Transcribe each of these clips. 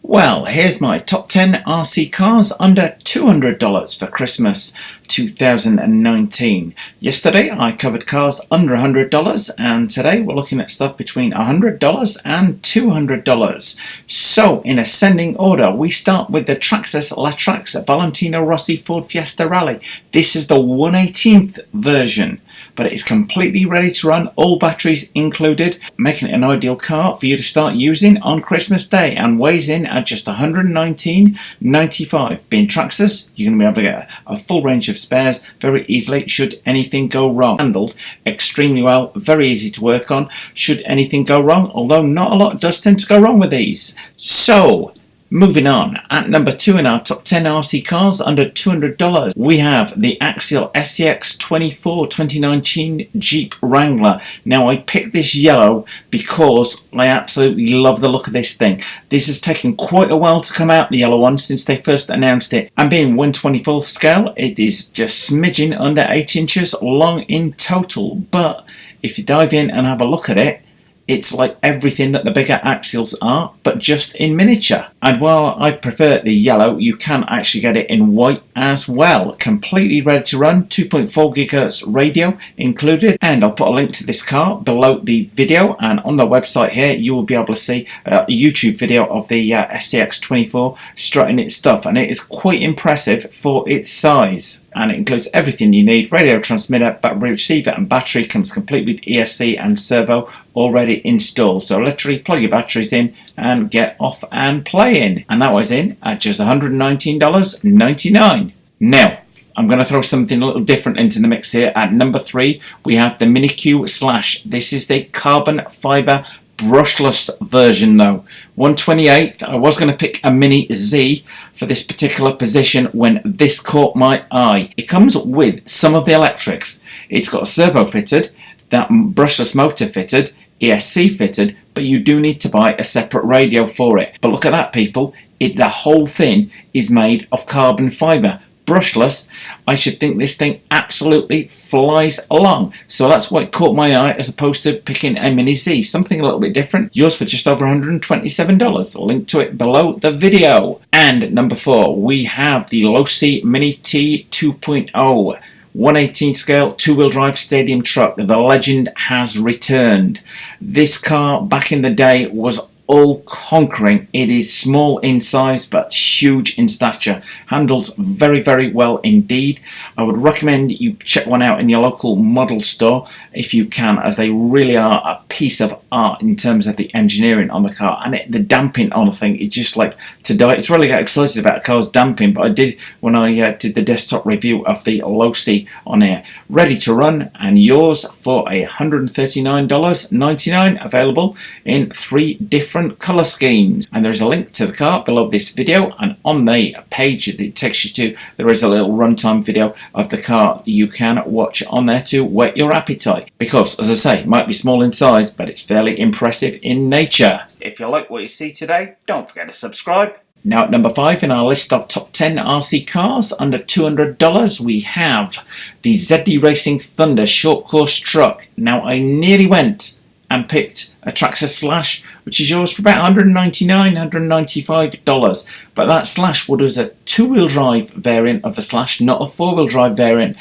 Well, here's my top 10 RC cars under $200 for Christmas 2019. Yesterday I covered cars under $100 and today we're looking at stuff between $100 and $200. So in ascending order, we start with the Traxxas Valentino Rossi Ford Fiesta Rally. This is the 1/18th version, but it is completely ready to run, all batteries included, making it an ideal car for you to start using on Christmas Day, and weighs in at just $119.95. Being Traxxas, you're going to be able to get a full range of spares very easily should anything go wrong. Handled extremely well, very easy to work on should anything go wrong, although not a lot does tend to go wrong with these. So moving on, at number 2 in our top 10 RC cars under $200, we have the Axial SCX10T 2019 Jeep Wrangler. Now I picked this yellow because I absolutely love the look of this thing. This has taken quite a while to come out, the yellow one, since they first announced it, and being 1/24th scale, it is just smidgen under 8 inches long in total. But if you dive in and have a look at it, it's like everything that the bigger Axials are, but just in miniature. And while I prefer the yellow, you can actually get it in white as well. Completely ready to run, 2.4 GHz radio included. And I'll put a link to this car below the video, and on the website here you will be able to see a YouTube video of the SCX10 strutting its stuff, and it is quite impressive for its size. And it includes everything you need: radio transmitter, battery receiver, and battery. Comes complete with ESC and Servo already installed. So literally plug your batteries in and get off and playing. And that was in at just $119.99. Now I'm going to throw something a little different into the mix here. At number 3 we have the Mini Q Slash. This is the carbon fiber brushless version though. 1/28th. I was going to pick a Mini Z for this particular position when this caught my eye. It comes with some of the electrics. It's got a servo fitted, that brushless motor fitted, ESC fitted, but you do need to buy a separate radio for it. But look at that, people. The whole thing is made of carbon fiber. Brushless. I should think this thing absolutely flies along. So that's why it caught my eye, as opposed to picking a Mini Z. Something a little bit different. Yours for just over $127. Link to it below the video. And at number 4 we have the Logseat Mini T 2.0. 1/18 scale, 2-wheel drive stadium truck. The legend has returned. This car back in the day was all conquering. It is small in size but huge in stature. Handles very, very well indeed. I would recommend you check one out in your local model store if you can, as they really are a piece of art in terms of the engineering on the car. And the damping on the thing, it's just like to die. It's really get excited about a car's damping, but I did when I did the desktop review of the Logseat on here. Ready to run, and yours for $139.99, available in 3 different colour schemes. And there's a link to the car below this video, and on the page that it takes you to, there is a little runtime video of the car you can watch on there to whet your appetite, because as I say, it might be small in size but it's fairly impressive in nature. If you like what you see today, don't forget to subscribe. Now at number 5 in our list of top 10 RC cars under $200, we have the ZD Racing Thunder short course truck. Now I nearly went and picked a Traxxas Slash, which is yours for about $199, $195. But that Slash was a 2-wheel drive variant of the Slash, not a 4-wheel drive variant.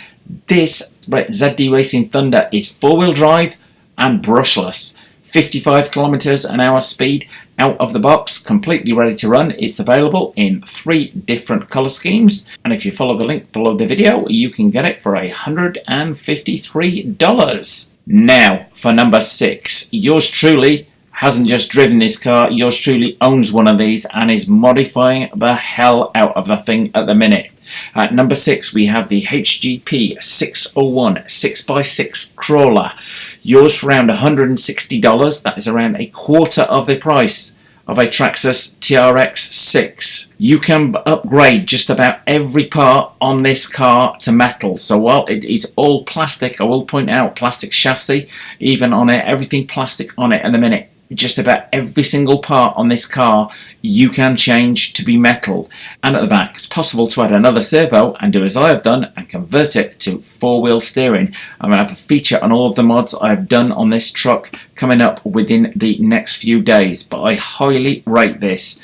This ZD Racing Thunder is 4-wheel drive and brushless. 55 kilometers an hour speed out of the box, completely ready to run. It's available in 3 different color schemes, and if you follow the link below the video, you can get it for $153. Now for number 6, yours truly hasn't just driven this car, yours truly owns one of these and is modifying the hell out of the thing at the minute. At number 6 we have the HGP 601 6x6 crawler. Yours for around $160. That is around a quarter of the price of a Traxxas TRX6. You can upgrade just about every part on this car to metal. So while it is all plastic, I will point out plastic chassis even on it, everything plastic on it at the minute. just about every single part on this car you can change to be metal. And at the back it's possible to add another servo and do as I have done and convert it to four-wheel steering. I'm going to have a feature on all of the mods I have done on this truck coming up within the next few days, but I highly rate this.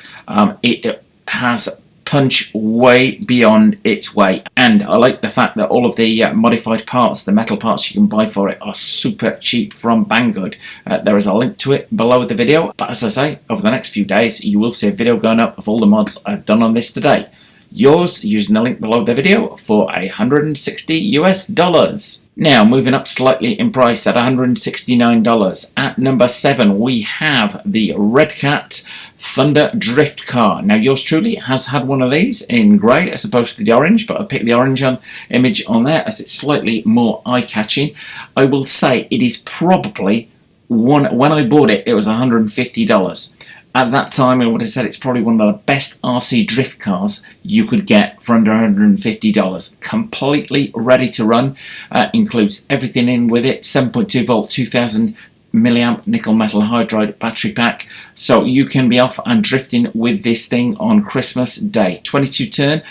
It has punch way beyond its weight, and I like the fact that all of the modified parts, the metal parts you can buy for it, are super cheap from Banggood. There is a link to it below the video, but as I say, over the next few days you will see a video going up of all the mods I've done on this today. Yours using the link below the video for $160 US. Now moving up slightly in price at $169. At number 7 we have the Redcat Thunder drift car. Now yours truly has had one of these in grey as opposed to the orange, but I picked the orange image on there as it's slightly more eye-catching. I will say it is probably one, when I bought it, it was $150. At that time I would have said it's probably one of the best RC drift cars you could get for under $150. Completely ready to run, includes everything in with it, 7.2 volt 2000 milliamp nickel metal hydride battery pack, so you can be off and drifting with this thing on Christmas Day. 22 turn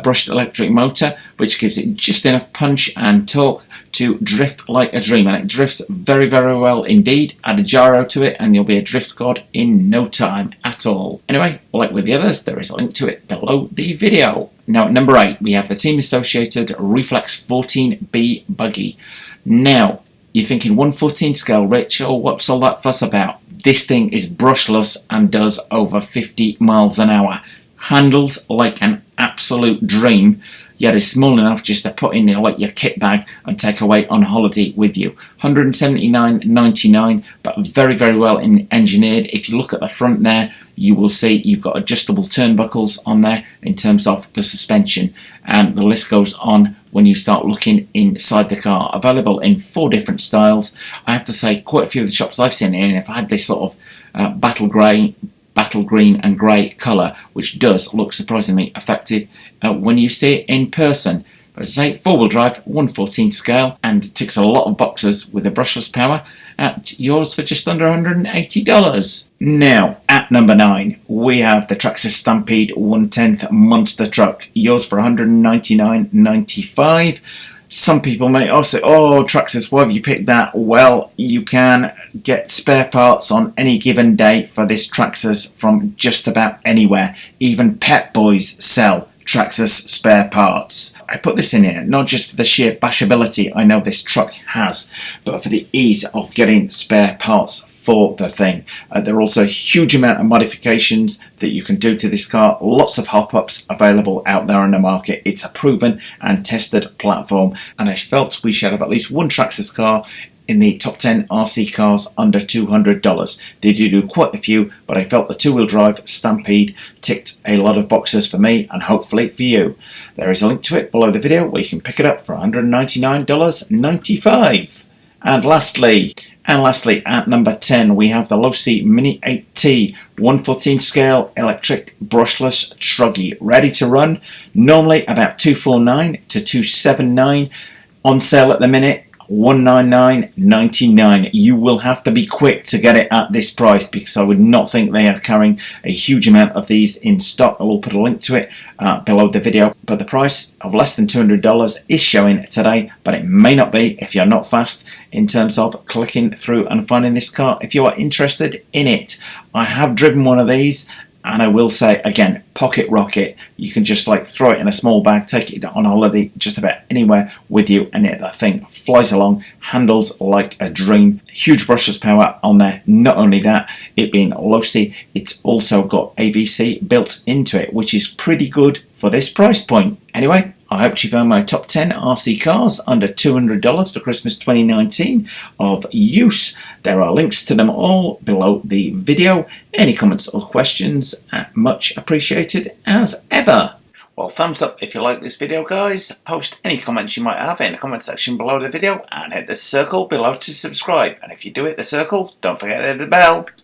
brushed electric motor, which gives it just enough punch and torque to drift like a dream, and it drifts very well indeed. Add a gyro to it and you'll be a drift god in no time at all. Anyway, like with the others, there is a link to it below the video. Now at number 8 we have the team associated Reflex 14B buggy. Now you're thinking 1/14 scale, Rich, oh what's all that fuss about? This thing is brushless and does over 50 miles an hour. Handles like an absolute dream, yet is small enough just to put in like your kit bag and take away on holiday with you. $179.99, but very well engineered. If you look at the front there, you will see you've got adjustable turnbuckles on there in terms of the suspension, and the list goes on when you start looking inside the car. Available in 4 different styles. I have to say quite a few of the shops I've seen it in have had this sort of battle grey, battle green and grey colour, which does look surprisingly effective when you see it in person. But as I say, 4-wheel drive, 1/14 scale, and ticks a lot of boxes with the brushless power. At yours for just under $180. Now at number 9 we have the Traxxas Stampede 1/10 monster truck. Yours for $199.95. Some people may also say, oh Traxxas, why have you picked that? Well, you can get spare parts on any given day for this Traxxas from just about anywhere. Even Pet Boys sell Traxxas spare parts. I put this in here not just for the sheer bashability I know this truck has, but for the ease of getting spare parts for the thing. There are also a huge amount of modifications that you can do to this car. Lots of hop-ups available out there on the market. It's a proven and tested platform, and I felt we should have at least one Traxxas car in the top 10 RC cars under $200. They do quite a few, but I felt the 2-wheel drive Stampede ticked a lot of boxes for me and hopefully for you. There is a link to it below the video where you can pick it up for $199.95. And lastly at number 10 we have the Logseat Mini T 1/14 scale electric brushless truggy, ready to run. Normally about $249 to $279, on sale at the minute $199.99. You will have to be quick to get it at this price, because I would not think they are carrying a huge amount of these in stock. I will put a link to it below the video, but the price of less than $200 is showing today, but it may not be if you're not fast in terms of clicking through and finding this car if you are interested in it. I have driven one of these, and I will say again, pocket rocket. You can just like throw it in a small bag, take it on holiday just about anywhere with you, and that thing flies along, handles like a dream. Huge brushless power on there. Not only that, it being Logseat, it's also got AVC built into it, which is pretty good for this price point. Anyway, I hope you found my top 10 RC cars under $200 for Christmas 2019 of use. There are links to them all below the video. Any comments or questions, much appreciated as ever. Well, thumbs up if you like this video, guys. Post any comments you might have in the comment section below the video, and hit the circle below to subscribe. And if you do hit the circle, don't forget to hit the bell.